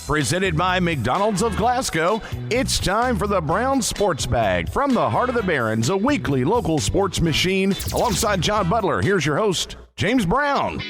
Presented by McDonald's of Glasgow, it's time for the Brown Sports Bag. From the heart of the Barrens, a weekly local sports machine. Alongside John Butler, here's your host, James Brown.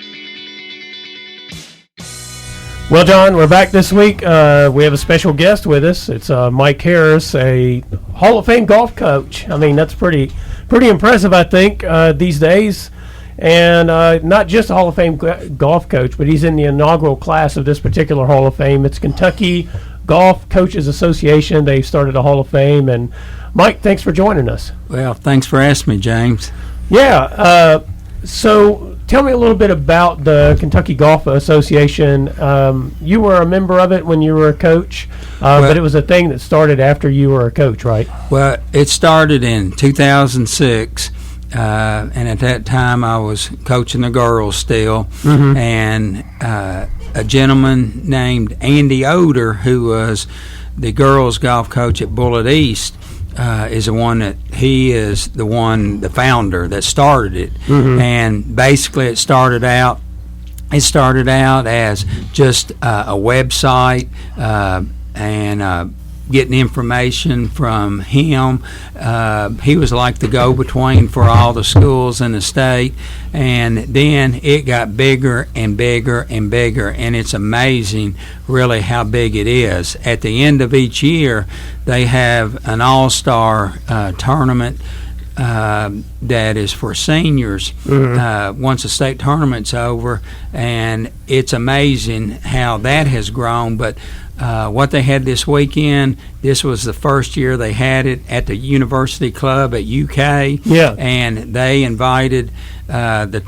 Well, John, we're back this week. We have a special guest with us. It's Mike Harris, a Hall of Fame golf coach. I mean, that's pretty impressive, I think, these days. And not just a Hall of Fame golf coach, but he's in the inaugural class of this particular Hall of Fame. It's Kentucky Golf Coaches Association. They started a Hall of Fame. And, Mike, thanks for joining us. Well, thanks for asking me, James. Yeah. So tell me a little bit about the Kentucky Golf Association. You were a member of it when you were a coach, but it was a thing that started after you were a coach, right? Well, it started in 2006. And at that time, I was coaching the girls still, Mm-hmm. and a gentleman named Andy Oder, who was the girls golf coach at Bullitt East, is the founder that started it. Mm-hmm. And basically, it started out as just a website and getting information from him. He was like the go-between for all the schools in the state, and then it got bigger and bigger and bigger, and it's amazing really how big it is. At the end of each year, they have an all-star tournament that is for seniors. Mm-hmm. Once the state tournament's over, and it's amazing how that has grown. But what they had this weekend, this was the first year they had it at the University Club at UK. Yeah. And they invited the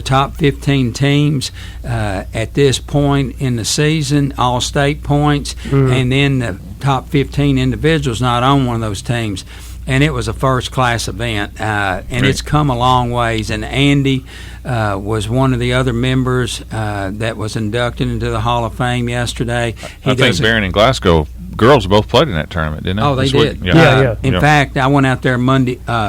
top 15 teams at this point in the season, all state points, and then the top 15 individuals not on one of those teams. And it was a first-class event, and it's come a long ways. And Andy was one of the other members that was inducted into the Hall of Fame yesterday. I think Brown and Glasgow girls both played in that tournament, didn't they? Oh, they did. Yeah. In fact, I went out there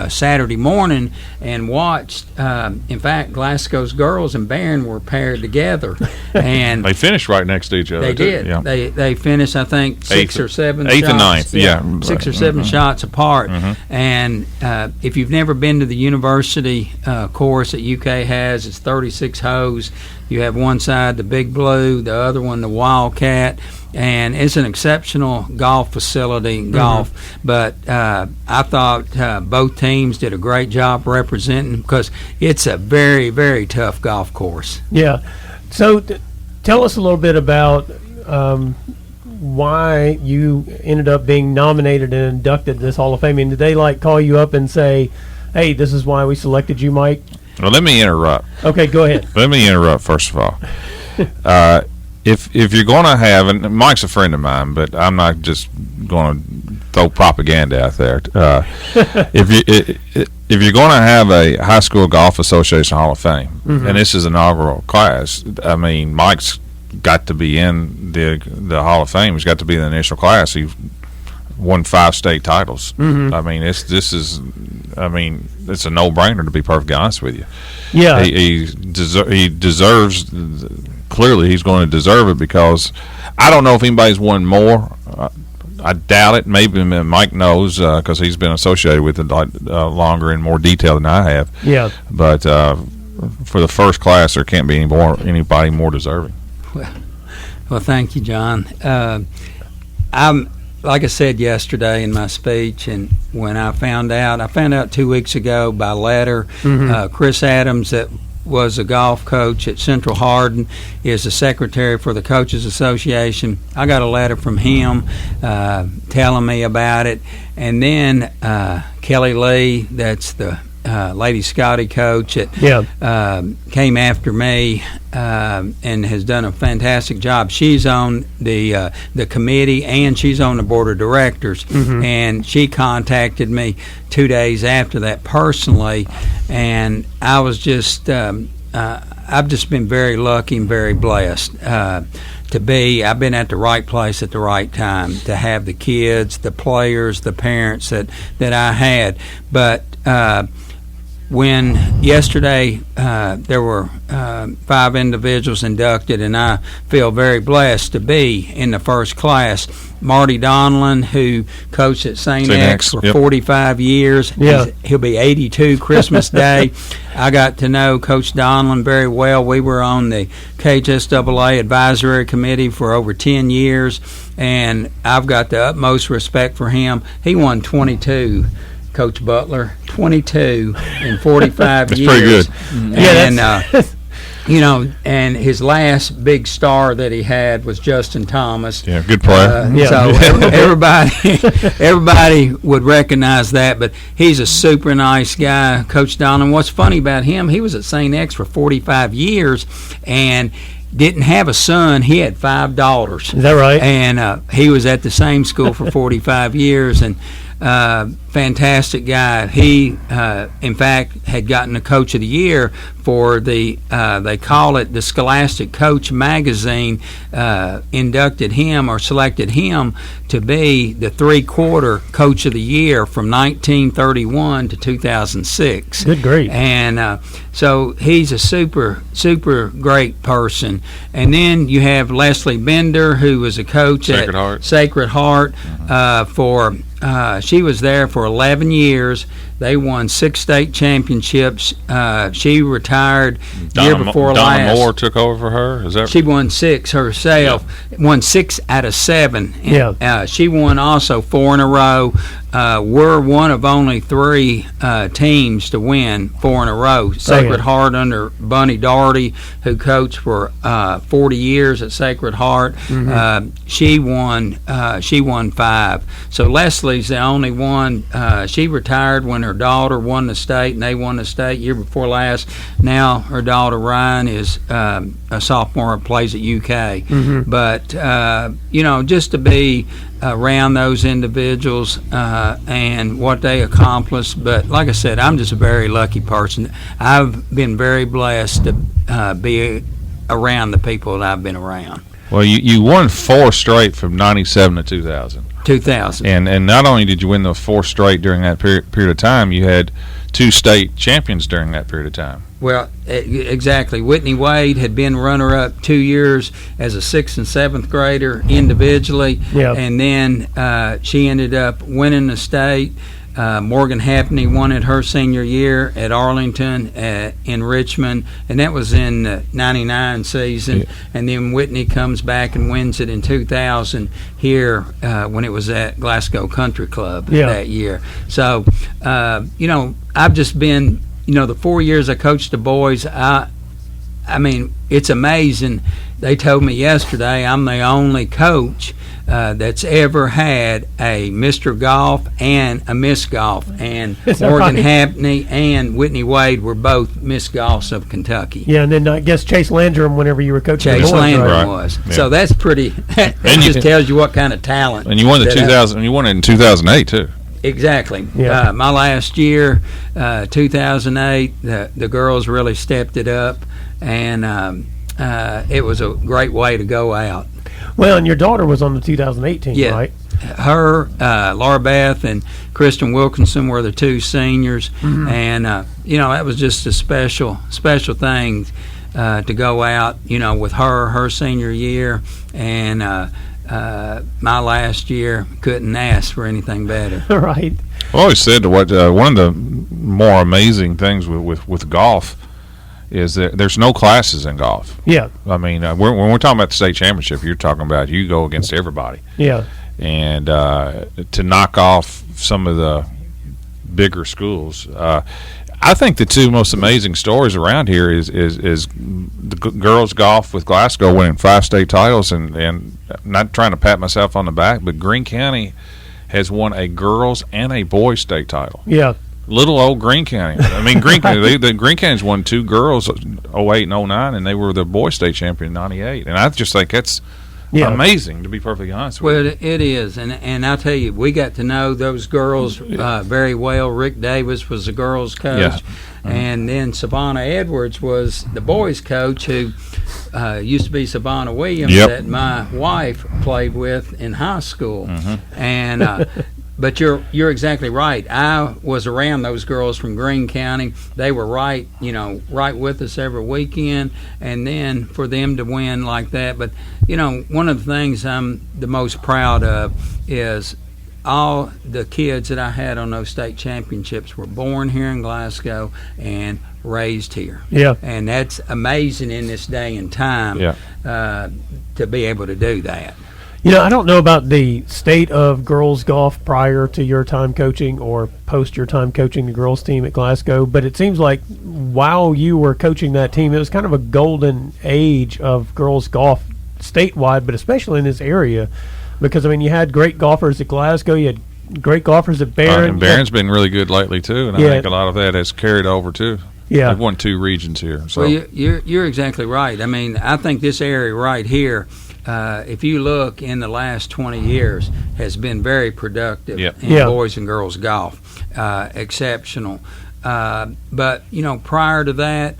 Saturday morning and watched. In fact, Glasgow's girls and Barron were paired together, and they finished right next to each other. They did. Yeah. They finished, I think, six or seven eighth shots. and ninth. Yeah, 6 or 7 shots apart. Mm-hmm. And if you've never been to the university course that UK has, it's 36 holes. You have one side the Big Blue, the other one the Wildcat, and it's an exceptional golf facility in golf. But I thought both teams did a great job representing, because it's a very, very tough golf course. Yeah. So tell us a little bit about why you ended up being nominated and inducted to this Hall of Fame. I mean, did they call you up and say, hey, this is why we selected you, Mike? Well, let me interrupt. Okay, go ahead. Let me interrupt first of all. If you're going to have, and Mike's a friend of mine, but I'm not just going to throw propaganda out there. If you're going to have a High School Golf Association Hall of Fame, and this is an inaugural class, I mean, Mike's got to be in the Hall of Fame. He's got to be in the initial class. He won 5 state titles. I mean, it's a no-brainer, to be perfectly honest with you. Yeah, he deserves. Clearly, he's going to deserve it, because I don't know if anybody's won more. I doubt it. Maybe Mike knows, because he's been associated with it longer in more detail than I have. Yeah, but for the first class, there can't be anybody more deserving. Well, thank you, John. I'm, like I said yesterday in my speech, and when I found out 2 weeks ago by letter. Chris Adams, that was a golf coach at Central Hardin, is the secretary for the Coaches Association. I got a letter from him telling me about it, and then Kelly Lee, that's the Lady Scotty coach, came after me and has done a fantastic job. She's on the committee, and she's on the board of directors. And she contacted me 2 days after that personally, and I was just I've just been very lucky and very blessed I've been at the right place at the right time to have the kids, the players, the parents that I had. But when yesterday there were 5 individuals inducted, and I feel very blessed to be in the first class. Marty Donlin, who coached at St. X for 45 years. Yeah. He'll be 82 Christmas Day. I got to know Coach Donlin very well. We were on the KGCA Advisory Committee for over 10 years, and I've got the utmost respect for him. He won 22. Coach Butler, 22 in 45 that's years. Pretty good. And and his last big star that he had was Justin Thomas. Yeah, good player. So everybody would recognize that, but he's a super nice guy, Coach Donlin. What's funny about him, he was at St. X for 45 years and didn't have a son. He had 5 daughters. Is that right? And he was at the same school for 45 years, and fantastic guy. He, in fact, had gotten the Coach of the Year for the, they call it the Scholastic Coach magazine, inducted him or selected him to be the 3-quarter Coach of the Year from 1931 to 2006. Good grief. And so he's a super, super great person. And then you have Leslie Bender, who was a coach at Sacred Heart she was there for 11 years. They won 6 state championships. She retired year before last. Donna Moore took over for her. Is that? She won 6 herself. Yeah. Won 6 out of 7. Yeah. She won also 4 in a row. We're one of only 3 teams to win 4 in a row. Sacred Heart under Bunny Daugherty, who coached for 40 years at Sacred Heart. Mm-hmm. She won 5. So Leslie's the only one. She retired when her daughter won the state, and they won the state year before last. Now her daughter Ryan is a sophomore and plays at UK. Mm-hmm. But just to be around those individuals and what they accomplished. But like I said, I'm just a very lucky person. I've been very blessed to be around the people that I've been around. Well, you won 4 straight from 97 to 2000. 2000. And not only did you win those 4 straight during that period of time, you had 2 state champions during that period of time. Well, exactly. Whitney Wade had been runner-up 2 years as a 6th and 7th grader individually, and then she ended up winning the state. Morgan Happney won it her senior year at Arlington in Richmond, and that was in the 99 season. Yeah. And then Whitney comes back and wins it in 2000 here when it was at Glasgow Country Club that year. So, I've just been, the 4 years I coached the boys, I mean, it's amazing. They told me yesterday I'm the only coach that's ever had a Mr. Golf and a Miss Golf, and Morgan Happney and Whitney Wade were both Miss Golfs of Kentucky. Yeah, and then I guess Chase Landrum, whenever you were coaching, Chase Landrum was. Yeah. So that's pretty. That just tells you what kind of talent. And you won the 2000. You won it in 2008 too. Exactly. Yeah. My last year, 2008, the girls really stepped it up, and it was a great way to go out. Well, and your daughter was on the 2018, right? Her, Laura Beth, and Kristen Wilkinson were the 2 seniors, mm-hmm. and that was just a special thing to go out, with her senior year, and my last year couldn't ask for anything better. Right. I always said one of the more amazing things with golf is that there's no classes in golf. Yeah. I mean, when we're talking about the state championship, you're talking about you go against everybody. Yeah. And to knock off some of the bigger schools, I think the 2 most amazing stories around here is the girls golf with Glasgow winning 5 state titles, and not trying to pat myself on the back, but Greene County has won a girls and a boys state title. Yeah. Little old Greene County. I mean, Greene County. Greene County's won 2 girls, 08 and 09, and they were the boys state champion in '98. And I just think that's amazing, to be perfectly honest with you. Well, it is, and I'll tell you, we got to know those girls very well. Rick Davis was the girls' coach, and then Savannah Edwards was the boys' coach, who used to be Savannah Williams that my wife played with in high school, and. But you're exactly right. I was around those girls from Greene County. They were right with us every weekend, and then for them to win like that. But one of the things I'm the most proud of is all the kids that I had on those state championships were born here in Glasgow and raised here. Yeah. And that's amazing in this day and time to be able to do that. I don't know about the state of girls golf prior to your time coaching or post your time coaching the girls team at Glasgow, but it seems like while you were coaching that team, it was kind of a golden age of girls golf statewide, but especially in this area, because, you had great golfers at Glasgow, you had great golfers at Barron. And Barron's been really good lately, too, and I think a lot of that has carried over, too. Yeah. They've won 2 regions here. So. Well, you're exactly right. I think this area right here, if you look in the last 20 years, has been very productive in boys and girls golf, exceptional. But prior to that,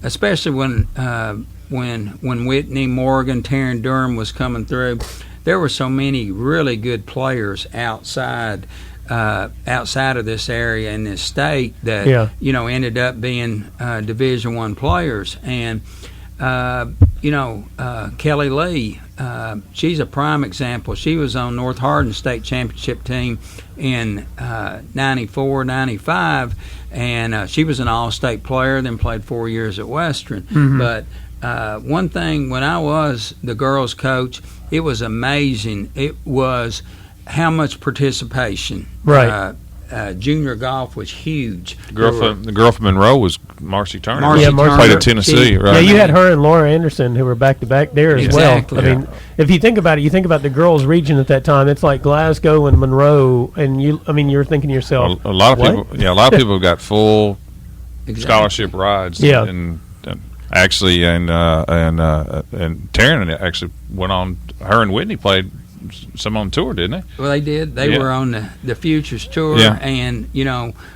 especially when Whitney, Morgan, Taryn Durham was coming through, there were so many really good players outside of this area in this state that ended up being Division I players. And Kelly Lee, she's a prime example. She was on North Hardin State Championship team in 94, 95, and she was an all-state player, then played 4 years at Western. Mm-hmm. But one thing, when I was the girls' coach, it was amazing. It was how much participation. Right. Junior golf was huge. The girl from Monroe was Marcy Turner. Marcy Turner. Played at Tennessee, right? Yeah, you had her and Laura Anderson who were back-to-back there as well. If you think about it, you think about the girls' region at that time, it's like Glasgow and Monroe, and you're thinking to yourself, a lot of people got full scholarship rides. Yeah. And actually, and Taryn actually went on, her and Whitney played some on tour, didn't they? Well, they did. They were on the Futures Tour, and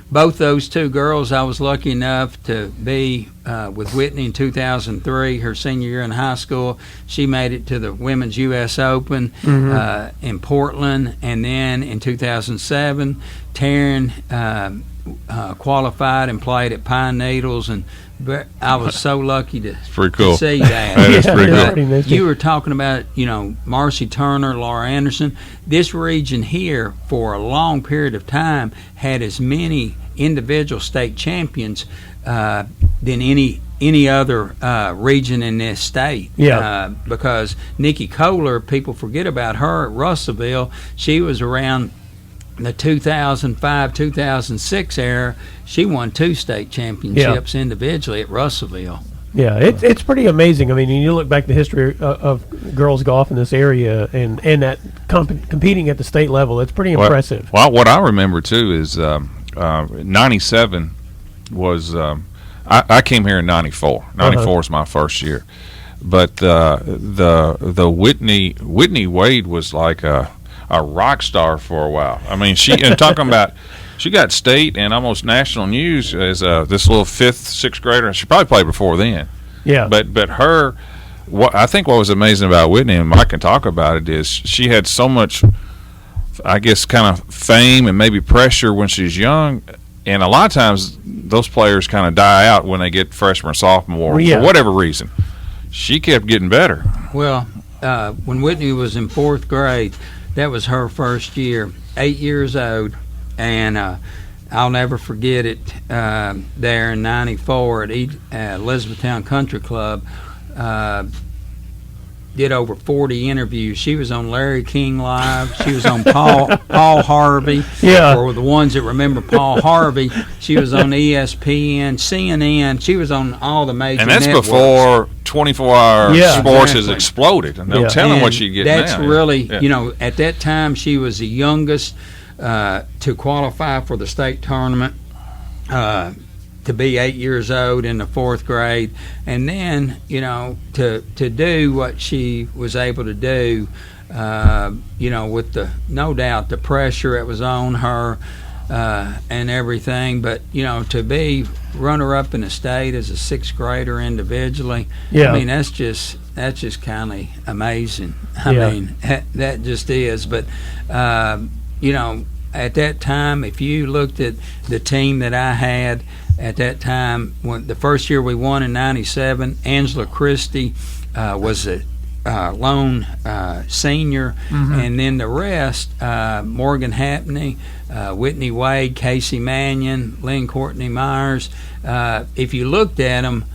both those two girls, I was lucky enough to be with Whitney in 2003, her senior year in high school. She made it to the Women's U.S. Open in Portland, and then in 2007, Taryn qualified and played at Pine Needles, and I was so lucky to see that. That is pretty cool. You were talking about, Marcy Turner, Laura Anderson. This region here, for a long period of time, had as many individual state champions than any other region in this state. Yeah. Because Nikki Kohler, people forget about her at Russellville. She was around the 2005-2006 era. She won 2 state championships individually at Russellville. Yeah, it's pretty amazing. You look back at the history of girls golf in this area and that competing at the state level, it's pretty impressive. Well, what I remember too is 97 was I came here in 94. 94 was my first year, but the Whitney Wade was like a rock star for a while. She got state and almost national news as this little 5th, 6th grader. She probably played before then. Yeah. But her, I think what was amazing about Whitney, and Mike can talk about it, is she had so much, I guess, kind of fame and maybe pressure when she's young. And a lot of times those players kind of die out when they get freshman or sophomore for whatever reason. She kept getting better. Well, when Whitney was in 4th grade, that was her first year, 8 years old, and I'll never forget it. There in '94 at Elizabethtown Country Club, did over 40 interviews. She was on Larry King Live. She was on Paul Harvey. Yeah. For the ones that remember Paul Harvey, she was on ESPN, CNN. She was on all the major networks. And that's networks. before 24-hour sports has exploded. And they'll tell them what you get that's now. Really, at that time, she was the youngest to qualify for the state tournament, to be 8 years old in the 4th grade, and then to do what she was able to do, with no doubt the pressure that was on her and everything, but to be runner-up in the state as a 6th grader individually, that's just kind of amazing. I mean, that just is. But at that time, if you looked at the team that I had at that time, when the first year we won in '97, Angela Christie was a lone senior, and then the rest, Morgan Hapney, Whitney Wade, Casey Mannion, Lynn Courtney Myers. If you looked at them,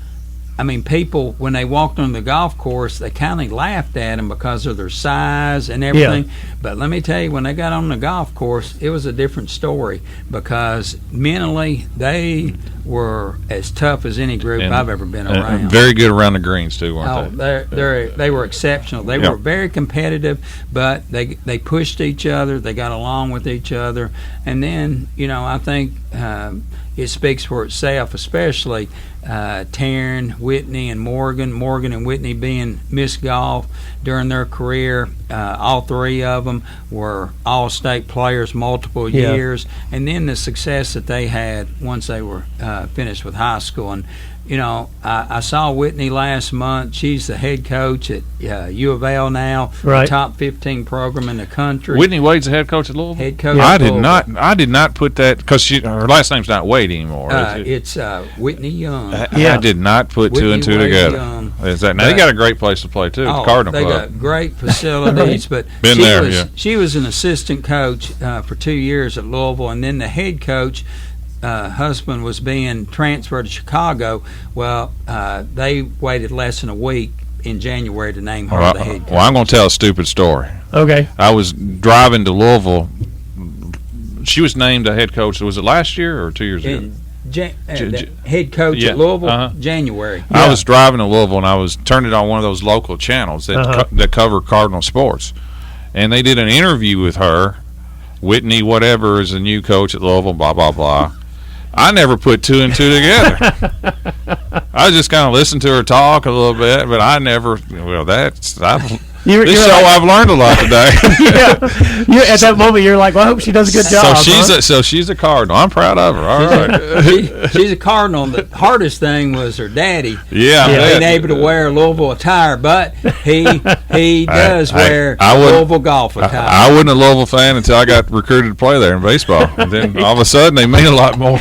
I mean, people, when they walked on the golf course, they kind of laughed at them because of their size and everything. Yeah. But let me tell you, when they got on the golf course, it was a different story because mentally they were as tough as any group I've ever been around. And very good around the greens, too, weren't they? They were exceptional. They were very competitive, but they pushed each other. They got along with each other. And then, I think it speaks for itself, especially Taryn, Whitney, and Morgan. Morgan and Whitney being Miss Golf during their career. All three of them were all-state players multiple years. And then the success that they had once they were finished with high school. And, I saw Whitney last month. She's the head coach at U of L now, the top 15 program in the country. Whitney Wade's the head coach at Louisville? Head coach I did not put that, because her last name's not Wade anymore. It's Whitney Young. I did not put Whitney two and two Wade together. Young. Now, they got a great place to play, too, the Cardinal Club. They got great facilities, but she was an assistant coach for 2 years at Louisville, and then the head coach husband was being transferred to Chicago. Well, they waited less than a week in January to name her the head coach. Well, I'm going to tell a stupid story. Okay. I was driving to Louisville. She was named a head coach. Was it last year or 2 years ago? Head coach at Louisville, January. I was driving to Louisville, and I was turning on one of those local channels that cover Cardinal sports. And they did an interview with her. Whitney whatever is the new coach at Louisville, blah, blah, blah. I never put two and two together. I just kind of listened to her talk a little bit, but I never. Well, I've learned a lot today. At that moment, you're like, well, I hope she does a good job. So she's a Cardinal. I'm proud of her. All right. She's a Cardinal. The hardest thing was her daddy. Being able to wear Louisville attire, but he does wear Louisville golf attire. I wasn't a Louisville fan until I got recruited to play there in baseball. And then all of a sudden, they mean a lot more.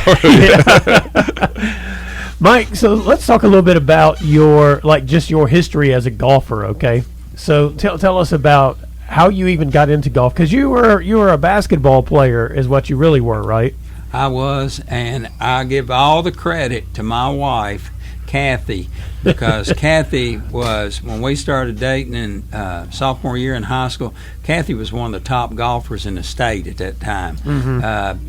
Mike, so let's talk a little bit about your history as a golfer, okay? So tell us about how you even got into golf, because you were a basketball player is what you really were, right? I was, and I give all the credit to my wife, Kathy, because Kathy was, when we started dating in sophomore year in high school, Kathy was one of the top golfers in the state at that time. Mm-hmm.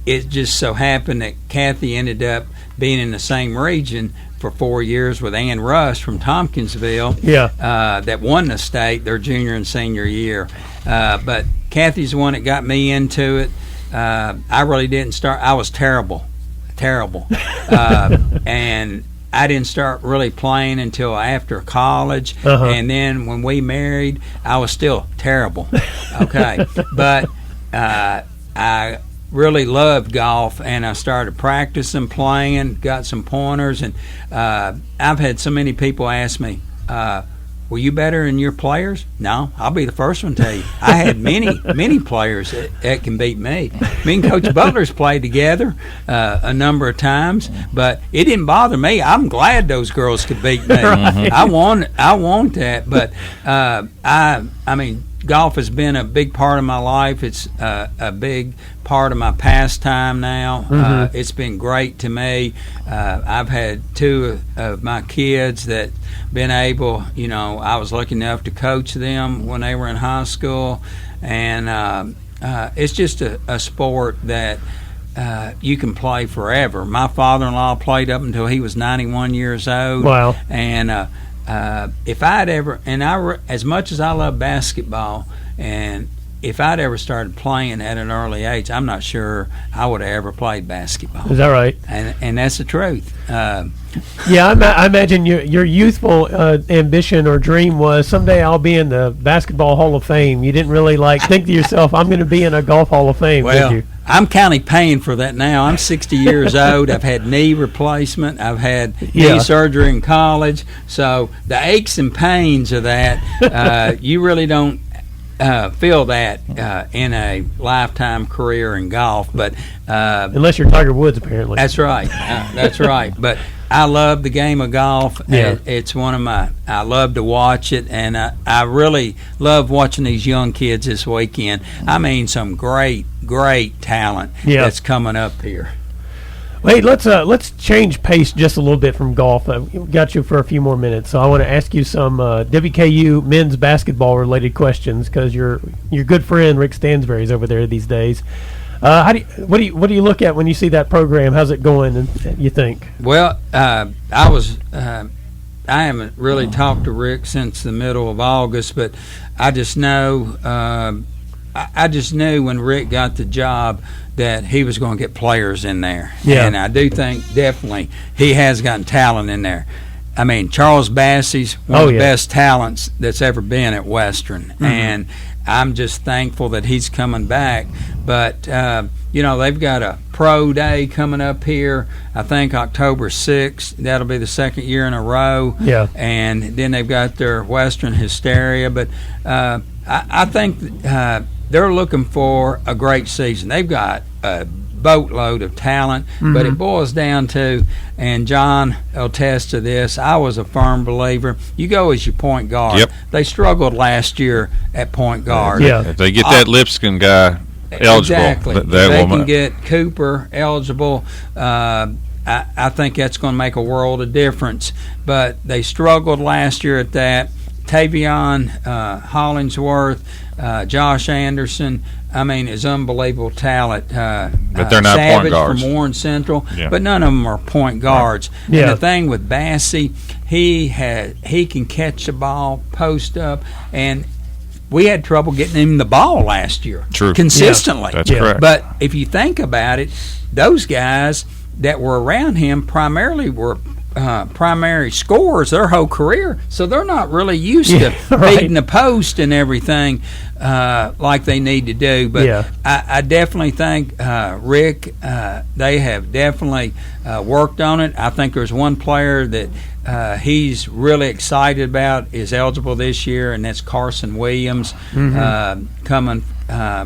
It just so happened that Kathy ended up being in the same region for 4 years with Ann Rush from Tompkinsville, that won the state their junior and senior year. But Kathy's the one that got me into it. I really didn't start. I was terrible. And I didn't start really playing until after college. And then when we married, I was still terrible. Okay. But I really loved golf, and I started practicing, playing, got some pointers, and I've had so many people ask me, were you better than your players? No, I'll be the first one to tell you. I had many players that can beat me. Me and Coach Butler's played together a number of times, but it didn't bother me. I'm glad those girls could beat me. Right. I want that, but I mean, golf has been a big part of my life. It's a big part of my pastime now. Mm-hmm. It's been great to me. I've had two of my kids that been able, I was lucky enough to coach them when they were in high school. And it's just a sport that you can play forever. My father-in-law played up until he was 91 years old. Wow. And if I'd ever, as much as I love basketball, and if I'd ever started playing at an early age, I'm not sure I would have ever played basketball. Is that right? And that's the truth. I imagine your youthful ambition or dream was someday I'll be in the Basketball Hall of Fame. You didn't really think to yourself, I'm going to be in a Golf Hall of Fame, did you? I'm kind of paying for that now. I'm 60 years old. I've had knee replacement. I've had knee surgery in college. So the aches and pains of that, you really don't feel that in a lifetime career in golf, but unless you're Tiger Woods, apparently. That's right. That's right. But I love the game of golf. Yeah. It's one of my. I love to watch it, and I really love watching these young kids this weekend. I mean, some great talent that's coming up here. Wait, let's change pace just a little bit from golf. I've got you for a few more minutes, so I want to ask you some WKU men's basketball related questions because your good friend Rick Stansberry's over there these days. What do you look at when you see that program? How's it going? And you think? Well, I haven't really talked to Rick since the middle of August, but I just know. I just knew when Rick got the job that he was going to get players in there. Yeah. And I do think definitely he has gotten talent in there. I mean, Charles Bassey's one of the best talents that's ever been at Western. Mm-hmm. And I'm just thankful that he's coming back. But, they've got a pro day coming up here, I think October 6th. That'll be the second year in a row. Yeah. And then they've got their Western Hysteria. But I think they're looking for a great season. They've got a boatload of talent, but it boils down to, and John will attest to this, I was a firm believer, you go as your point guard. Yep. They struggled last year at point guard. Yeah. If they get that Lipscomb guy eligible, exactly. They can get Cooper eligible. I think that's going to make a world of difference. But they struggled last year at that. Tavion Hollingsworth, Josh Anderson, is unbelievable talent. But they're not Savage point guards. From Warren Central, Yeah. but none of them are point guards. Yeah. And the thing with Bassey, he can catch the ball, post up, and we had trouble getting him the ball last year. True. Consistently. Yeah. That's correct. But if you think about it, those guys that were around him primarily were primary scorers their whole career, so they're not really used to beating the post and everything like they need to do. But I definitely think Rick, they have definitely worked on it. I think there's one player that he's really excited about is eligible this year, and that's Carson Williams, coming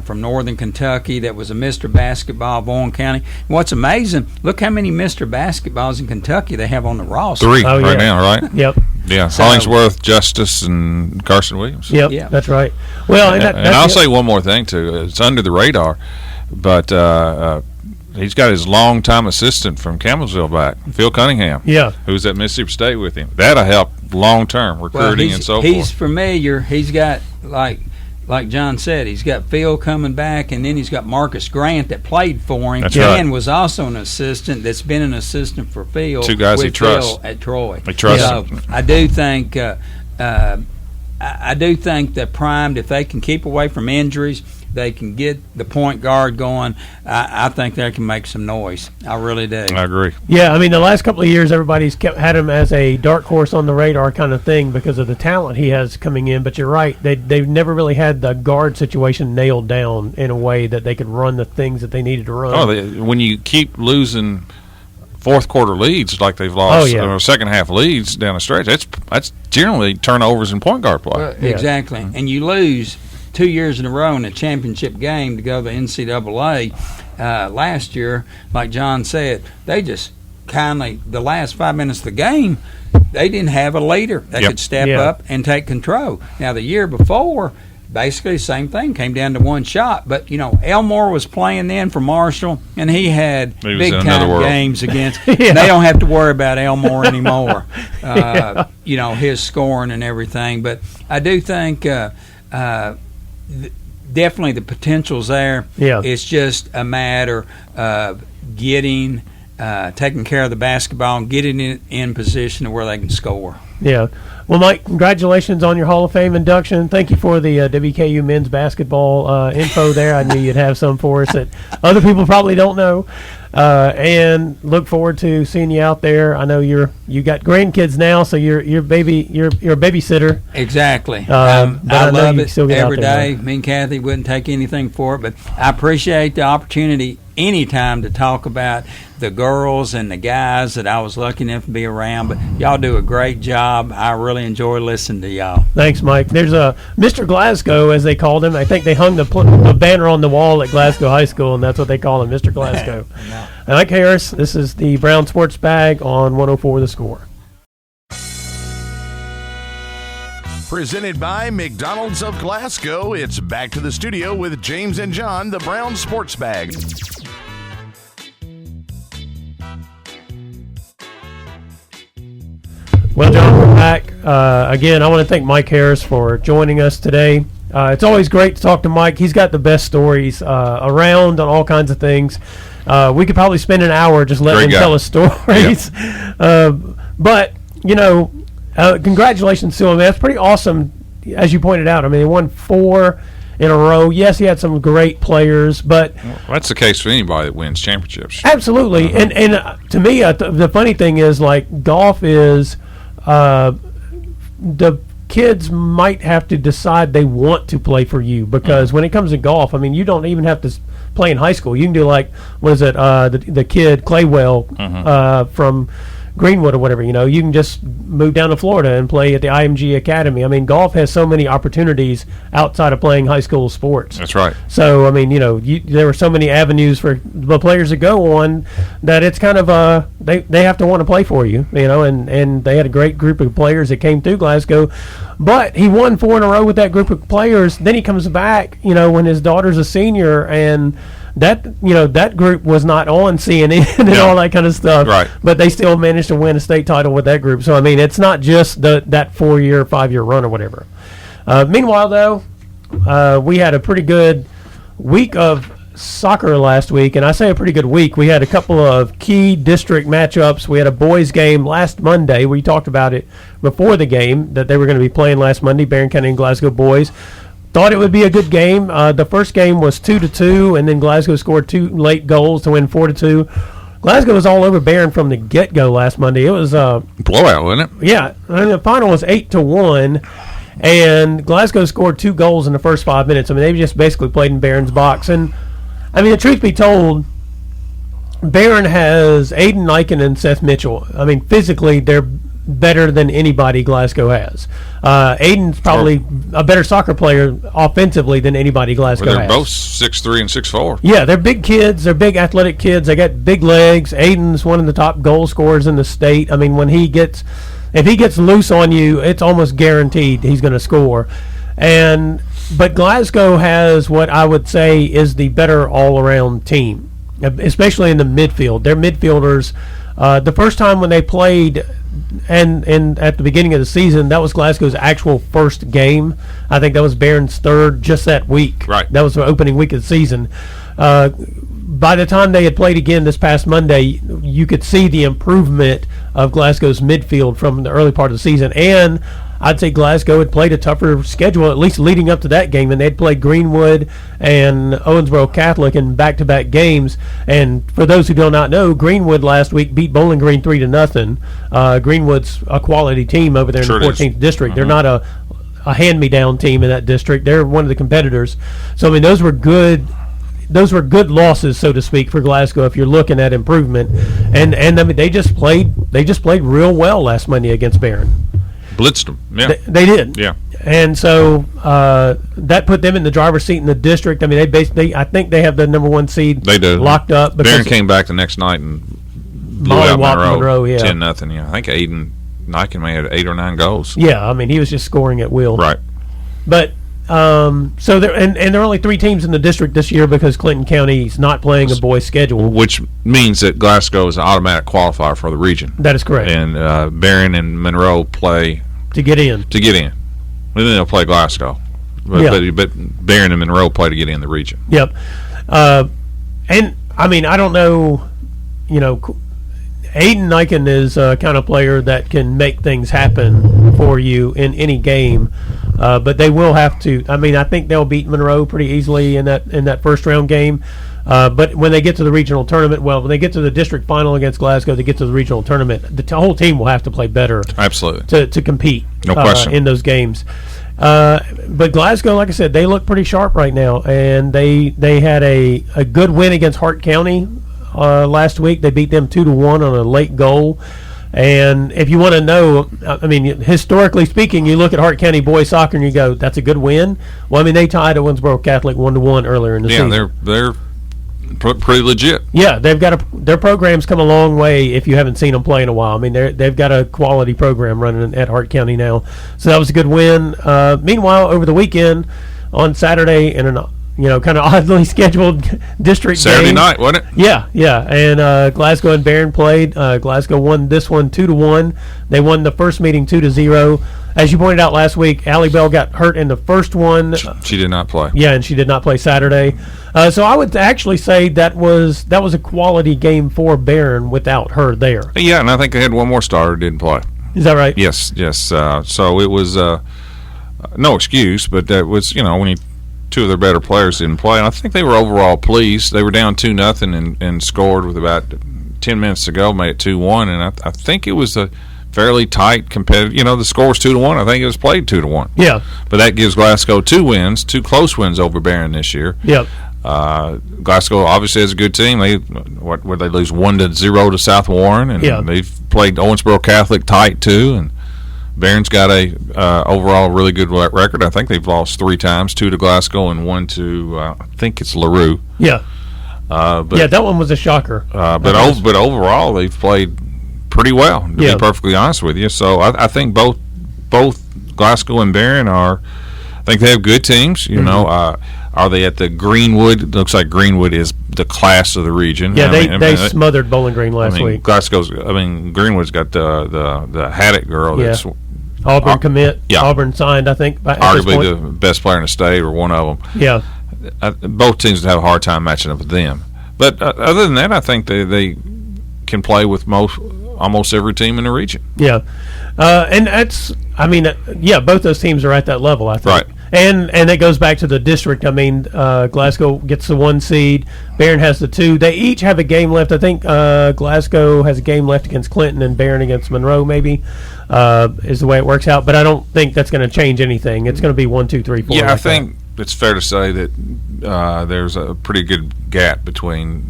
from Northern Kentucky, that was a Mr. Basketball of Owen County. What's amazing, look how many Mr. Basketballs in Kentucky they have on the roster. 3 right now, right? Yep. Yeah, So- Hollingsworth, Justice, and Carson Williams. Yep. Yeah. That's right. Well, And I'll say one more thing, too. It's under the radar, but he's got his longtime assistant from Campbellsville back, Phil Cunningham, who's at Mississippi State with him. That'll help long-term recruiting and so He's forth. familiar. He's got, like John said, he's got Phil coming back, and then he's got Marcus Grant that played for him. That's right. And was also an assistant that's been an assistant for Phil. 2 guys with he trusts. Phil at Troy. He trusts so him. I do think I do think they're primed. If they can keep away from injuries, they can get the point guard going. I think they can make some noise. I really do. I agree. Yeah, the last couple of years, everybody's had him as a dark horse on the radar kind of thing because of the talent he has coming in. But you're right; they've never really had the guard situation nailed down in a way that they could run the things that they needed to run. When you keep losing fourth quarter leads like they've lost, or second half leads down the stretch, that's generally turnovers in point guard play. Well, exactly, and you lose 2 years in a row in a championship game to go to the NCAA. Last year, like John said, they just the last 5 minutes of the game, they didn't have a leader that could step up and take control. Now, the year before, basically the same thing, came down to one shot. But, Elmore was playing then for Marshall, and he had big-time games against. They don't have to worry about Elmore anymore, his scoring and everything. But I do think definitely the potential's there. Yeah. It's just a matter of taking care of the basketball and getting it in position where they can score. Yeah. Well, Mike, congratulations on your Hall of Fame induction. Thank you for the WKU men's basketball info there. I knew you'd have some for us that other people probably don't know. And look forward to seeing you out there. I know you got grandkids now, so you're a babysitter. Exactly. But I love it every day. Me and Kathy wouldn't take anything for it, but I appreciate the opportunity any time to talk about the girls and the guys that I was lucky enough to be around. But y'all do a great job. I really enjoy listening to y'all. Thanks, Mike. There's a Mr. Glasgow, as they called him. I think they hung the banner on the wall at Glasgow High School, and that's what they call him, Mr. Glasgow. No. Mike Harris, this is the Brown Sports Bag on 104 The Score. Presented by McDonald's of Glasgow, it's back to the studio with James and John, the Brown Sports Bag. Well, John, we're back. Again, I want to thank Mike Harris for joining us today. It's always great to talk to Mike. He's got the best stories around on all kinds of things. We could probably spend an hour just letting him tell us stories. Yep. But, congratulations to him. That's pretty awesome, as you pointed out. I mean, he won 4 in a row. Yes, he had some great players, but that's the case for anybody that wins championships. Absolutely. And to me, the funny thing is, like, golf is the kids might have to decide they want to play for you, because when it comes to golf, I mean, you don't even have to play in high school. You can do, like, what is it, the kid Claywell from Greenwood or whatever, you can just move down to Florida and play at the IMG Academy. I mean, golf has so many opportunities outside of playing high school sports. That's right. So, I mean, there were so many avenues for the players to go on that it's kind of, they have to want to play for you, and they had a great group of players that came through Glasgow. But he won 4 in a row with that group of players. Then he comes back, when his daughter's a senior, and that group was not on CNN and all that kind of stuff. Right. But they still managed to win a state title with that group. So, I mean, it's not just that 4-year, 5-year run or whatever. Meanwhile, though, we had a pretty good week of soccer last week. And I say a pretty good week. We had a couple of key district matchups. We had a boys game last Monday. We talked about it before the game that they were going to be playing last Monday, Barron County and Glasgow boys. Thought it would be a good game. The first game was 2-2, and then Glasgow scored 2 late goals to win 4-2. Glasgow was all over Barron from the get-go last Monday. It was blowout, wasn't it? Yeah, and the final was 8-1, and Glasgow scored 2 goals in the first 5 minutes. I mean, they just basically played in Barron's box. And I mean, the truth be told, Barron has Aiden Eichen and Seth Mitchell. I mean, physically, they're better than anybody Glasgow has. Aiden's probably a better soccer player offensively than anybody Glasgow has. They're both 6'3" and 6'4". Yeah, they're big kids. They're big athletic kids. They got big legs. Aiden's one of the top goal scorers in the state. I mean, if he gets loose on you, it's almost guaranteed he's going to score. But Glasgow has what I would say is the better all-around team, especially in the midfield. Their midfielders, the first time when they played and at the beginning of the season, that was Glasgow's actual first game. I think that was Barron's third just that week. Right. That was the opening week of the season. By the time they had played again this past Monday, you could see the improvement of Glasgow's midfield from the early part of the season. And I'd say Glasgow had played a tougher schedule, at least leading up to that game, and they'd played Greenwood and Owensboro Catholic in back-to-back games. And for those who do not know, Greenwood last week beat Bowling Green 3-0. Greenwood's a quality team over there in the 14th district. They're not a hand-me-down team in that district. They're one of the competitors. So I mean, those were good losses, so to speak, for Glasgow if you're looking at improvement. And I mean, they just played real well last Monday against Barron. Blitzed them. Yeah. They did. Yeah. And so that put them in the driver's seat in the district. I mean, I think they have the number 1 seed. They do. Locked up. Barron came back the next night and blew out Monroe. 10-0. Yeah. I think Aiden Niken may have 8 or 9 goals. Yeah. I mean, he was just scoring at will. Right. But so there and there are only 3 teams in the district this year because Clinton County is not playing a boys schedule, which means that Glasgow is an automatic qualifier for the region. That is correct. And Barron and Monroe play to get in. And then they'll play Glasgow. But Barron and Monroe play to get in the region. Yep. And I mean, I don't know. Aiden Niken is a kind of player that can make things happen for you in any game, but they will have to. I mean, I think they'll beat Monroe pretty easily in that first round game. But when they get to the regional tournament, when they get to the district final against Glasgow, they get to the regional tournament, the whole team will have to play better. Absolutely. To compete. No question. In those games. But Glasgow, like I said, they look pretty sharp right now, and they had a good win against Hart County last week. They beat them 2-1 on a late goal. And if you want to know, I mean, historically speaking, you look at Hart County boys soccer and you go, "That's a good win." Well, I mean, they tied at Winsboro Catholic 1-1 earlier in the season. Yeah, they're pretty legit. Yeah, they've got their program's come a long way. If you haven't seen them play in a while, I mean, they've got a quality program running at Hart County now. So that was a good win. Meanwhile, over the weekend on Saturday, in an kind of oddly scheduled district Saturday game. night, wasn't it? Yeah. And Glasgow and Barron played. Glasgow won this one 2-1. They won the first meeting 2-0. As you pointed out last week, Allie Bell got hurt in the first one. She did not play. Yeah, and she did not play Saturday. So I would actually say that was a quality game for Barron without her there. Yeah, and I think they had one more starter who didn't play. Is that right? Yes. So it was no excuse, but that was when two of their better players didn't play, and I think they were overall pleased. They were down 2-0 and scored with about 10 minutes to go, made it 2-1, and I think it was a fairly tight competitive. The score was 2-1. I think it was played 2-1. Yeah. But that gives Glasgow two close wins over Barron this year. Yep. Glasgow obviously has a good team. They lose 1-0 to South Warren, and they've played Owensboro Catholic tight too, and Barron's got a overall really good record. I think they've lost 3 times, 2 to Glasgow and 1 to I think it's LaRue. Yeah. But that one was a shocker. But overall they've played pretty well, to be perfectly honest with you. So I think both Glasgow and Barron I think they have good teams. Are they at the Greenwood? It looks like Greenwood is the class of the region. Yeah, they smothered Bowling Green last week. Greenwood's got the Haddock girl that's Auburn commit. Yeah. Auburn signed, I think, arguably the best player in the state or one of them. Yeah. Both teams would have a hard time matching up with them. But other than that, I think they can play with almost every team in the region. Yeah. And that's, both those teams are at that level, I think. Right. And it goes back to the district. I mean, Glasgow gets the 1 seed. Barron has the 2. They each have a game left. I think Glasgow has a game left against Clinton and Barron against Monroe, maybe, is the way it works out. But I don't think that's going to change anything. It's going to be 1, 2, 3, 4. Yeah, I think it's fair to say that there's a pretty good gap between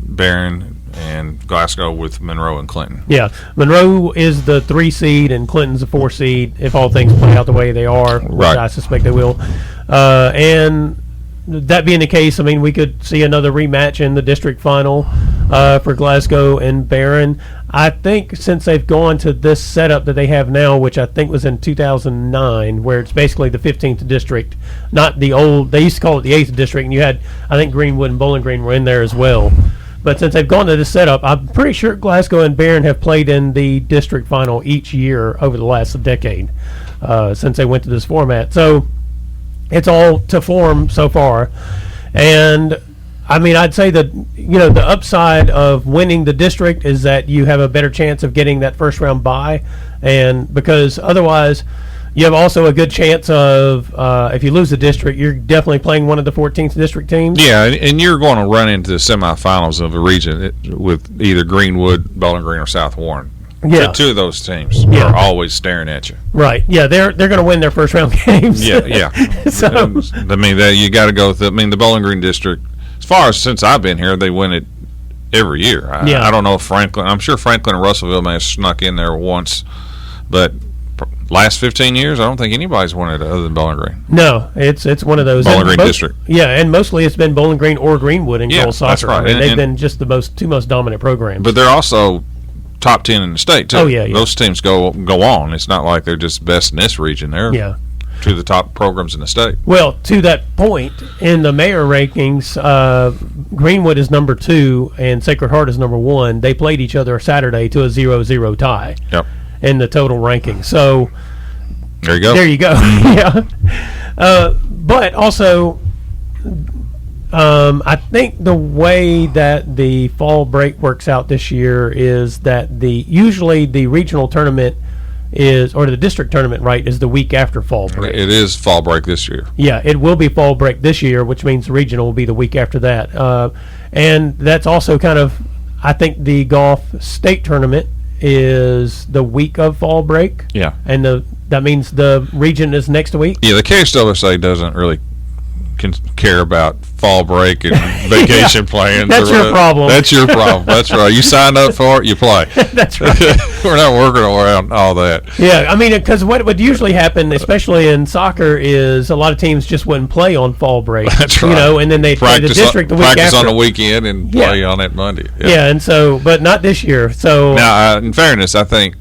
Barron and Glasgow with Monroe and Clinton. Yeah, Monroe is the 3 seed and Clinton's the 4 seed if all things play out the way they are, which I suspect they will. And that being the case, we could see another rematch in the district final for Glasgow and Barron. I think since they've gone to this setup that they have now, which I think was in 2009, where it's basically the 15th district, not the old, they used to call it the 8th district, and you had, I think Greenwood and Bowling Green were in there as well. But since they've gone to this setup, I'm pretty sure Glasgow and Barron have played in the district final each year over the last decade since they went to this format. So it's all to form so far. And, I'd say that, the upside of winning the district is that you have a better chance of getting that first round bye. And because otherwise you have also a good chance of, if you lose the district, you're definitely playing one of the 14th district teams. Yeah, and you're going to run into the semifinals of a region with either Greenwood, Bowling Green, or South Warren. Yeah. 2 of those teams are always staring at you. Right. Yeah, they're going to win their first round games. Yeah. So you got to go with the Bowling Green district. As far as since I've been here, they win it every year. I don't know if Franklin. I'm sure Franklin and Russellville may have snuck in there once, but last 15 years, I don't think anybody's won it other than Bowling Green. No, it's one of those. Bowling Green district. Yeah, and mostly it's been Bowling Green or Greenwood in girls soccer. That's right. They've been just the two most dominant programs. But they're also top 10 in the state, too. Oh, yeah. Those teams go on. It's not like they're just best in this region. They're two of the top programs in the state. Well, to that point, in the mayor rankings, Greenwood is number 2 and Sacred Heart is number 1. They played each other Saturday to a 0-0 tie. Yep. In the total ranking. So there you go. Yeah. But also, I think the way that the fall break works out this year is that usually the regional tournament or the district tournament, is the week after fall break. It is fall break this year. Yeah, it will be fall break this year, which means the regional will be the week after that. And that's also kind of, I think the golf state tournament is the week of fall break. Yeah. And that means the region is next week? Yeah, the KSWSA doesn't really care about fall break and vacation plans. That's your problem. That's your problem. That's right. You signed up for it, you play. That's right. We're not working around all that. Yeah, I mean, because what would usually happen, especially in soccer, is a lot of teams just wouldn't play on fall break. That's right. You know, and then they'd play the district the week after. Practice on the weekend and play on that Monday. Yeah, and so, but not this year. So now, in fairness, I think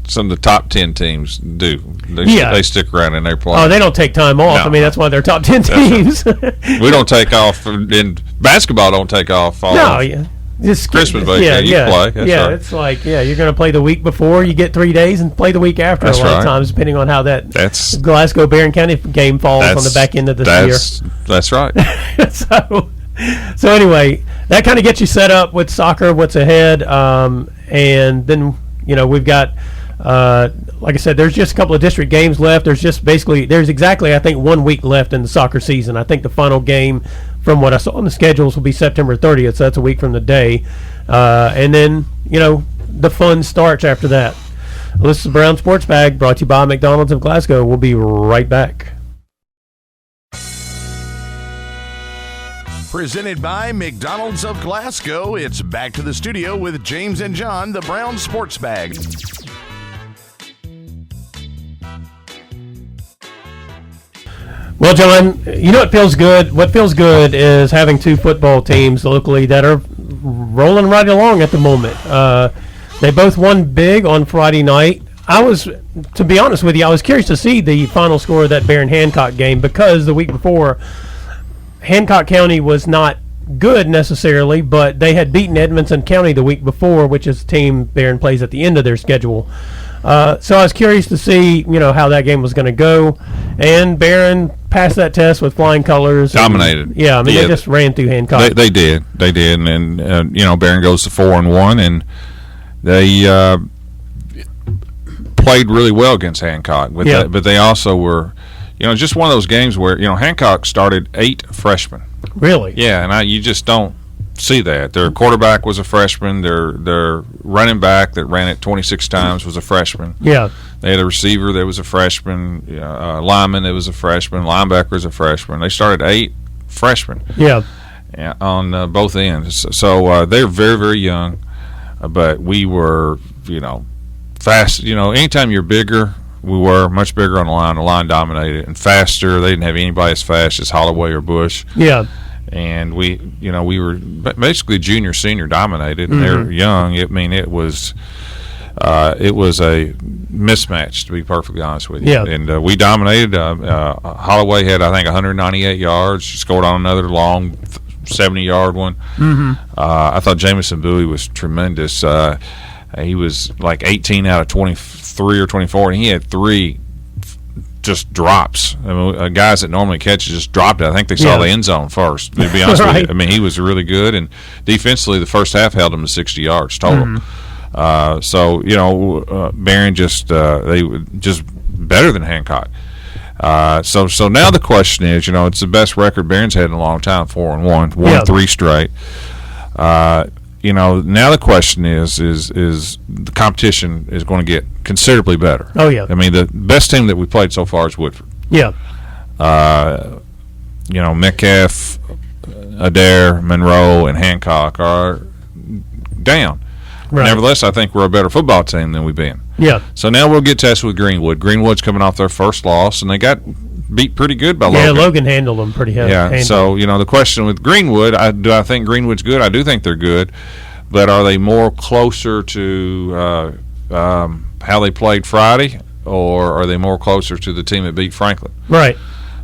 some of the top 10 teams do. They stick around and they play. Oh, they don't take time off. No. I mean, that's why they're top 10 teams. We don't take off. In basketball, don't take off. No, yeah. Just Christmas vacation, you play. That's right. It's like, you're going to play the week before, you get 3 days, and play the week after That's a lot right. of times, depending on how that's Glasgow Barron County game falls on the back end of the year. That's right. So anyway, that kind of gets you set up with soccer, what's ahead, and then, we've got, like I said, there's just a couple of district games left. There's exactly, I think, 1 week left in the soccer season. I think the final game, from what I saw on the schedules, will be September 30th, so that's a week from the day. And then, the fun starts after that. This is the Brown Sports Bag, brought to you by McDonald's of Glasgow. We'll be right back. Presented by McDonald's of Glasgow, it's back to the studio with James and John, the Brown Sports Bag. Well, John, what feels good? What feels good is having two football teams locally that are rolling right along at the moment. They both won big on Friday night. To be honest with you, I was curious to see the final score of that Barron-Hancock game, because the week before, Hancock County was not good necessarily, but they had beaten Edmonson County the week before, which is a team Barron plays at the end of their schedule. So I was curious to see, how that game was going to go, and Barron passed that test with flying colors. Dominated. They just ran through Hancock. They did, and Barron goes to 4-1, and they played really well against Hancock. But they also were, just one of those games where Hancock started 8 freshmen. Really? Yeah, and you just don't see that. Their quarterback was a freshman. Their running back that ran it 26 times was a freshman. Yeah. They had a receiver that was a freshman, lineman that was a freshman, linebacker was a freshman. They started 8 freshmen. Yeah. On both ends. So they're very, very young, but we were, fast. Anytime you're bigger, we were much bigger on the line. The line dominated, and faster. They didn't have anybody as fast as Holloway or Bush. Yeah. And we were basically junior, senior dominated, and they're young. It was a mismatch, to be perfectly honest with you. Yeah. And we dominated. Holloway had, I think, 198 yards. She scored on another long 70-yard one. I thought Jamison Bowie was tremendous. He was like 18 out of 23 or 24, and he had 3 just drops. Guys that normally catch just dropped it. I think they saw the end zone first, to be honest with you. He was really good, and defensively the first half held him to 60 yards total. Barron they were just better than Hancock. So now the question is, it's the best record Barron's had in a long time, 4-1, won 3 straight. Now the question is the competition is going to get considerably better. Oh, yeah. The best team that we played so far is Woodford. Yeah. Metcalf, Adair, Monroe, and Hancock are down. Right. Nevertheless, I think we're a better football team than we've been. Yeah. So now we'll get tested with Greenwood. Greenwood's coming off their first loss, and they got beat pretty good by Logan. Yeah, Logan handled them pretty heavy. Yeah, so, the question with Greenwood, do I think Greenwood's good? I do think they're good, but are they more closer to how they played Friday, or are they more closer to the team that beat Franklin? Right.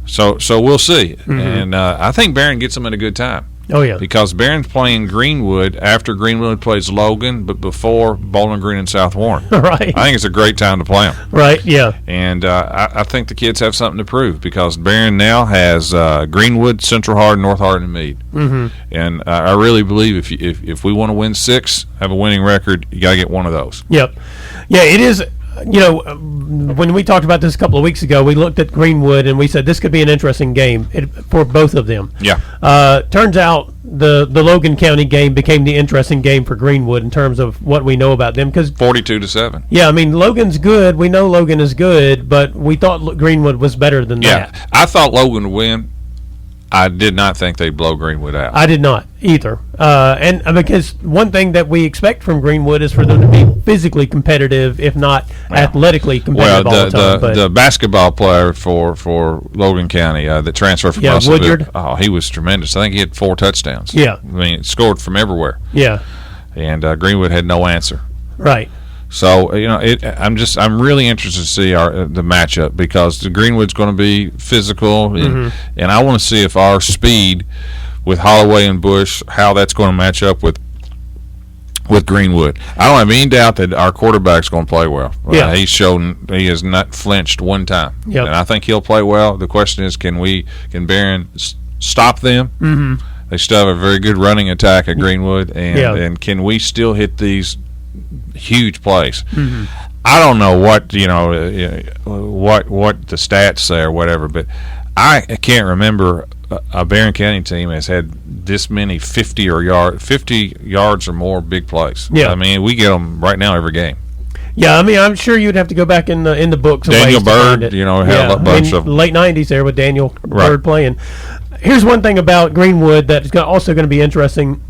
So we'll see. And I think Barron gets them at a good time. Oh, yeah. Because Barron's playing Greenwood after Greenwood plays Logan, but before Bowling Green and South Warren. Right. I think it's a great time to play them. Right, yeah. And I think the kids have something to prove, because Barron now has Greenwood, Central Hardin, North Hardin, and Meade. And I really believe if we want to win 6, have a winning record, you got to get one of those. Yep. Yeah, it is. when we talked about this a couple of weeks ago, we looked at Greenwood and we said this could be an interesting game for both of them. Yeah. Turns out the Logan County game became the interesting game for Greenwood in terms of what we know about them. 42-7. Yeah, I mean, Logan's good. We know Logan is good, but we thought Greenwood was better than that. Yeah, I thought Logan would win. I did not think they'd blow Greenwood out. I did not either. And because one thing that we expect from Greenwood is for them to be physically competitive, if not athletically competitive all the time. The basketball player for Logan County that transferred from Russellville, Woodyard. Oh, he was tremendous. I think he had 4 touchdowns. Yeah. I mean, scored from everywhere. Yeah. And Greenwood had no answer. Right. So I'm really interested to see the matchup because the Greenwood's going to be physical, and I want to see if our speed with Holloway and Bush, how that's going to match up with Greenwood. I don't have any doubt that our quarterback's going to play well. Yeah. He's shown he has not flinched one time, yep. and I think he'll play well. The question is, can Barron stop them? Mm-hmm. They still have a very good running attack at Greenwood, and can we still hit these huge plays? Mm-hmm. I don't know what what the stats say or whatever, but I can't remember a Barron County team has had this many 50 yards or more big plays. Yeah, I mean we get them right now every game. Yeah, I mean I'm sure you'd have to go back in the books. Daniel Bird, had a bunch of late '90s there with Daniel right. Bird playing. Here's one thing about Greenwood that's also going to be interesting.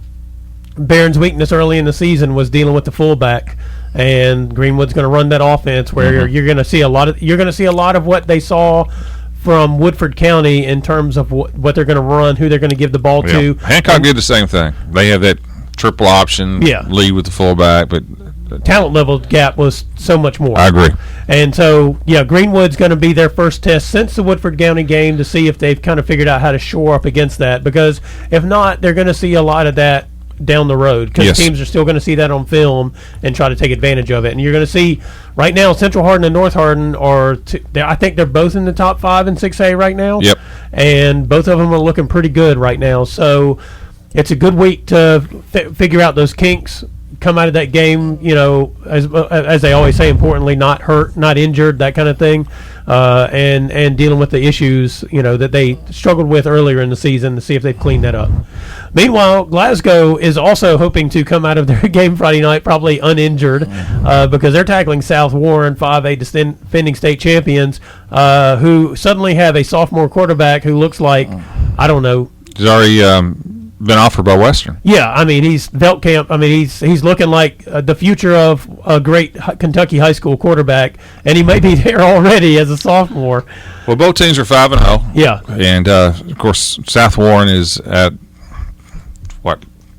Barron's weakness early in the season was dealing with the fullback, and Greenwood's going to run that offense where you're going to see a lot of what they saw from Woodford County in terms of what they're going to run, who they're going to give the ball to. Hancock did the same thing. They have that triple option lead with the fullback, but talent level gap was so much more. I agree. And so, Greenwood's going to be their first test since the Woodford County game to see if they've kind of figured out how to shore up against that, because if not, they're going to see a lot of that down the road because teams are still going to see that on film and try to take advantage of it. And you're going to see right now Central Hardin and North Hardin I think they're both in the top 5 in 6A right now. Yep. And both of them are looking pretty good right now. So it's a good week to figure out those kinks, come out of that game, as they always say, importantly, not hurt, not injured, that kind of thing, and dealing with the issues, that they struggled with earlier in the season to see if they've cleaned that up. Meanwhile, Glasgow is also hoping to come out of their game Friday night probably uninjured because they're tackling South Warren, 5A defending state champions, who suddenly have a sophomore quarterback who looks like, I don't know. He's already been offered by Western. Yeah, I mean, he's Veltkamp. I mean, he's looking like the future of a great Kentucky high school quarterback, and he may be there already as a sophomore. Well, both teams are 5-0. Yeah. And, of course, South Warren is at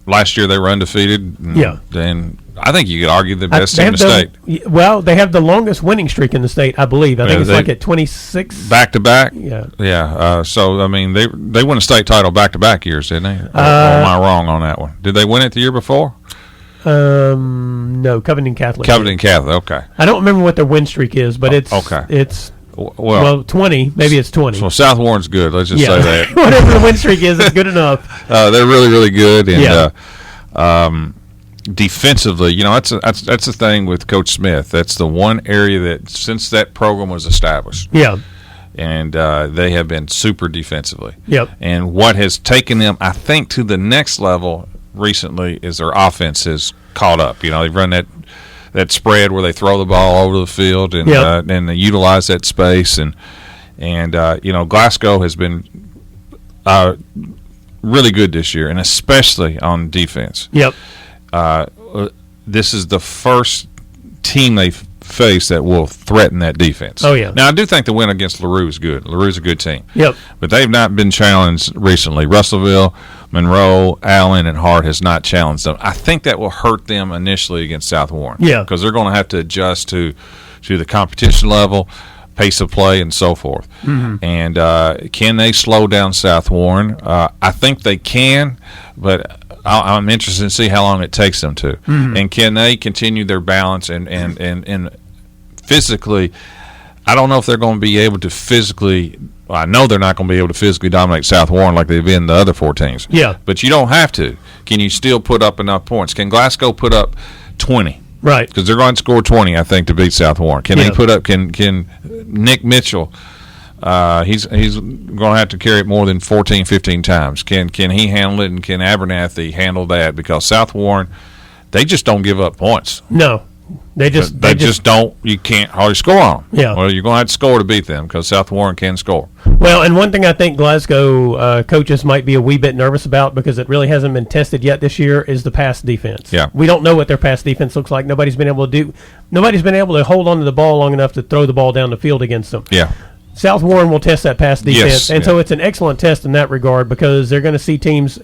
last year they were undefeated. And I think you could argue the best team in the state. Well, they have the longest winning streak in the state, I believe. I think it's like at 26. Back-to-back? Yeah. Yeah. So, I mean, they won a state title back-to-back years, didn't they? Or am I wrong on that one? Did they win it the year before? No, Covington Catholic. Covington Catholic, okay. I don't remember what their win streak is, but it's 20. Maybe it's 20. So South Warren's good. Let's just say that. Whatever the win streak is, it's good enough. They're really, really good. And defensively, that's the thing with Coach Smith. That's the one area that since that program was established. Yeah. And they have been super defensively. Yep. And what has taken them, I think, to the next level recently is their offense has caught up. They've run that spread where they throw the ball all over the field and they utilize that space and Glasgow has been really good this year, and especially on defense. Yep. This is the first team they've faced that will threaten that defense. Oh, yeah. Now, I do think the win against LaRue is good. LaRue's a good team. Yep. But they've not been challenged recently. Russellville, Monroe, Allen, and Hart has not challenged them. I think that will hurt them initially against South Warren. Yeah. Because they're going to have to adjust to the competition level, pace of play, and so forth. Mm-hmm. And can they slow down South Warren? I think they can, but I'm interested to see how long it takes them to. Mm-hmm. And can they continue their balance and physically, I don't know if they're going to be able to physically – I know they're not going to be able to physically dominate South Warren like they've been the other 4 teams. Yeah. But you don't have to. Can you still put up enough points? Can Glasgow put up 20? Right. Because they're going to score 20, I think, to beat South Warren. Can they put up? Can Nick Mitchell? He's going to have to carry it more than 14, 15 times. Can he handle it, and can Abernathy handle that? Because South Warren, they just don't give up points. No. They just don't. You can't hardly score on them. Yeah. Well, you're going to have to score to beat them because South Warren can score. Well, and one thing I think Glasgow coaches might be a wee bit nervous about, because it really hasn't been tested yet this year, is the pass defense. Yeah. We don't know what their pass defense looks like. Nobody's been able to hold on to the ball long enough to throw the ball down the field against them. Yeah. South Warren will test that pass defense, Yes, so it's an excellent test in that regard, because they're going to see teams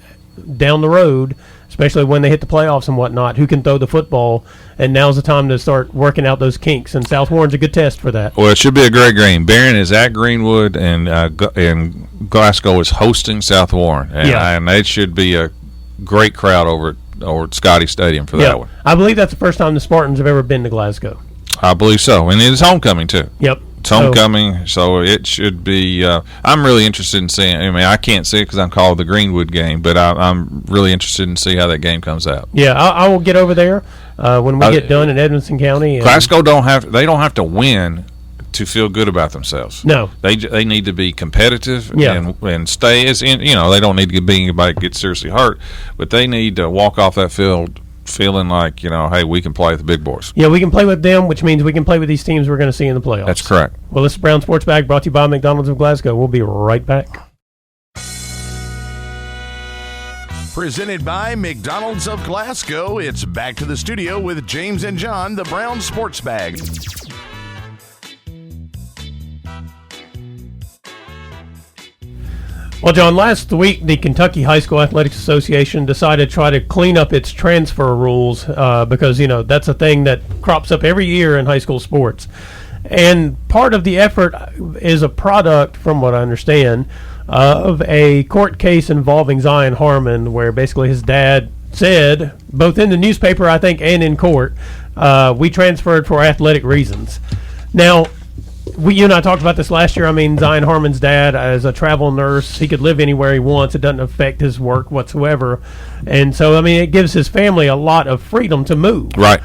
down the road, especially when they hit the playoffs and whatnot, who can throw the football, and now's the time to start working out those kinks, and South Warren's a good test for that. Well, it should be a great game. Barron is at Greenwood, and Glasgow is hosting South Warren, and it should be a great crowd over at Scotty Stadium for that one. I believe that's the first time the Spartans have ever been to Glasgow. I believe so, and it's homecoming too. Yep. It's homecoming, so it should be. I'm really interested in seeing. I mean, I can't see it because I'm called the Greenwood game, but I'm really interested in see how that game comes out. Yeah, I will get over there when we get done in Edmonson County. Glasgow don't have to win to feel good about themselves. No, they need to be competitive and stay as in. They don't need to be anybody get seriously hurt, but they need to walk off that field feeling like, hey, we can play with the big boys. Yeah, we can play with them, which means we can play with these teams we're going to see in the playoffs. That's correct. Well, this is Brown Sports Bag, brought to you by McDonald's of Glasgow. We'll be right back. Presented by McDonald's of Glasgow, it's back to the studio with James and John, the Brown Sports Bag. Well, John, last week the Kentucky High School Athletics Association decided to try to clean up its transfer rules because, that's a thing that crops up every year in high school sports. And part of the effort is a product, from what I understand, of a court case involving Zion Harmon, where basically his dad said, both in the newspaper, I think, and in court, we transferred for athletic reasons. Now, you and I talked about this last year. I mean, Zion Harmon's dad, as a travel nurse, he could live anywhere he wants. It doesn't affect his work whatsoever. And so, I mean, it gives his family a lot of freedom to move. Right.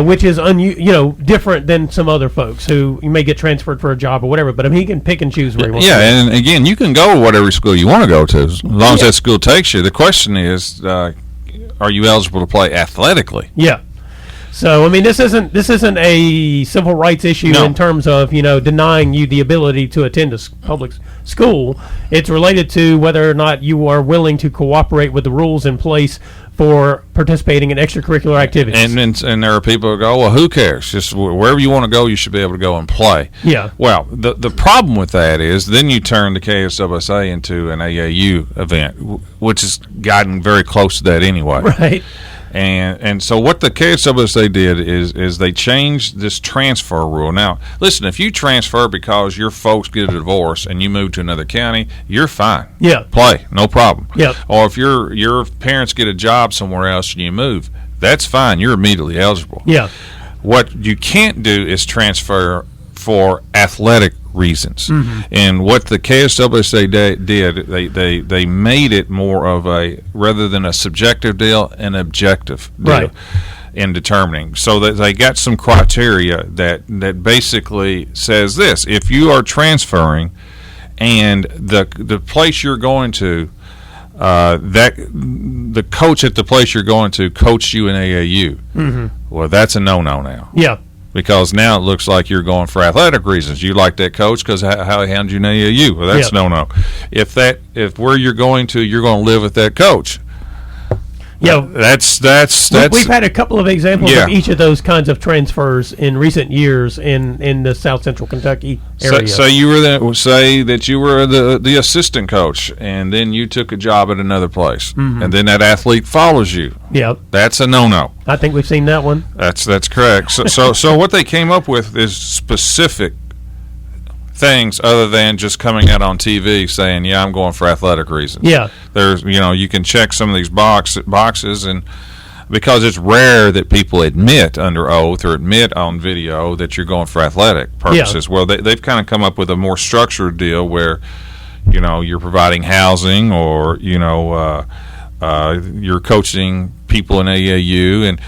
Which is, different than some other folks who you may get transferred for a job or whatever. But, I mean, he can pick and choose where he wants to go. Yeah, and again, you can go to whatever school you want to go to, as long as that school takes you. The question is, are you eligible to play athletically? Yeah. So, I mean, this isn't a civil rights issue in terms of, denying you the ability to attend a public school. It's related to whether or not you are willing to cooperate with the rules in place for participating in extracurricular activities. And there are people who go, well, who cares? Just wherever you want to go, you should be able to go and play. Yeah. Well, the problem with that is then you turn the KSWSA into an AAU event, which has gotten very close to that anyway. Right. And so what the KSWSA did is they changed this transfer rule. Now, listen, if you transfer because your folks get a divorce and you move to another county, you're fine. Yeah. Play, no problem. Yep. Or if your parents get a job somewhere else and you move, that's fine. You're immediately eligible. Yeah. What you can't do is transfer for athletic reasons. Mm-hmm. And what the KSWSA did, they made it more of rather than a subjective deal, an objective deal in determining. So that they got some criteria that basically says this: if you are transferring and the place you're going to, that the coach at the place you're going to coached you in AAU, mm-hmm. well, that's a no-no now. Yeah. Because now it looks like you're going for athletic reasons. You like that coach because how he handled you in AAU. Well, that's no. If where you're going to live with that coach. Yeah, that's. We've had a couple of examples of each of those kinds of transfers in recent years in the South Central Kentucky area. So you were say that you were the assistant coach, and then you took a job at another place, mm-hmm. and then that athlete follows you. Yeah, that's a no. I think we've seen that one. That's correct. So what they came up with is specific things other than just coming out on TV saying, I'm going for athletic reasons. Yeah. There's, you can check some of these boxes, and because it's rare that people admit under oath or admit on video that you're going for athletic purposes. Yeah. Well, they've kind of come up with a more structured deal where, you're providing housing or, you're coaching people in AAU, and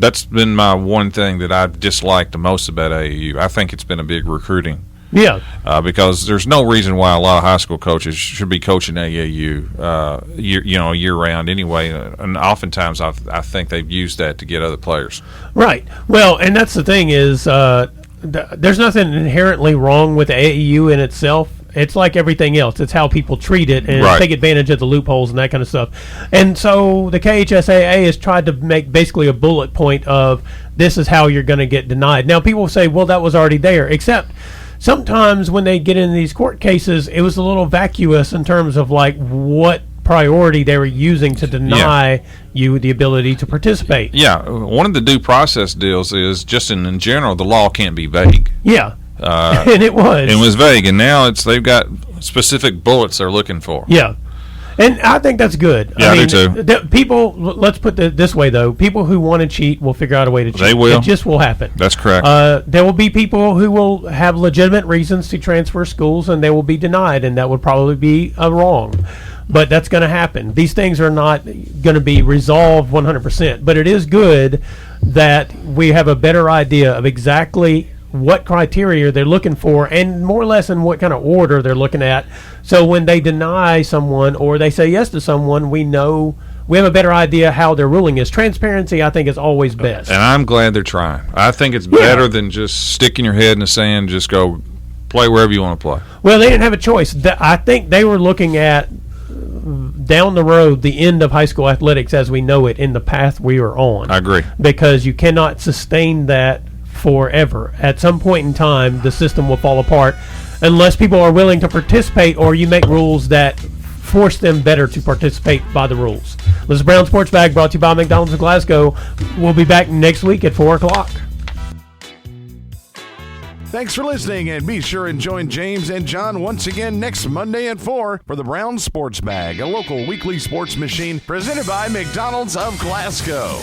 that's been my one thing that I dislike the most about AAU. I think it's been a big recruiting. Yeah. Because there's no reason why a lot of high school coaches should be coaching AAU year round anyway, and oftentimes I think they've used that to get other players. Right. Well, and that's the thing is there's nothing inherently wrong with AAU in itself. It's like everything else. It's how people treat it and take advantage of the loopholes and that kind of stuff. And so the KHSAA has tried to make basically a bullet point of this is how you're going to get denied. Now, people say, well, that was already there, except sometimes when they get in these court cases, it was a little vacuous in terms of like what priority they were using to deny you the ability to participate. Yeah, one of the due process deals is just in general, the law can't be vague. Yeah. And it was vague, and now they've got specific bullets they're looking for. Yeah, and I think that's good. Yeah, I do too. People, let's put it this way though: people who want to cheat will figure out a way to cheat. They will. It just will happen. That's correct. There will be people who will have legitimate reasons to transfer schools, and they will be denied, and that would probably be a wrong. But that's going to happen. These things are not going to be resolved 100%. But it is good that we have a better idea of exactly what criteria they're looking for and more or less in what kind of order they're looking at. So when they deny someone or they say yes to someone, we know we have a better idea how their ruling is. Transparency, I think, is always best. And I'm glad they're trying. I think it's better than just sticking your head in the sand, just go play wherever you want to play. Well, they didn't have a choice. I think they were looking at down the road the end of high school athletics as we know it in the path we are on. I agree. Because you cannot sustain that forever. At some point in time, the system will fall apart unless people are willing to participate or you make rules that force them better to participate by the rules. This is Brown Sports Bag brought to you by McDonald's of Glasgow. We'll be back next week at 4 o'clock. Thanks for listening, and be sure and join James and John once again next Monday at 4 for the Brown Sports Bag, a local weekly sports machine presented by McDonald's of Glasgow.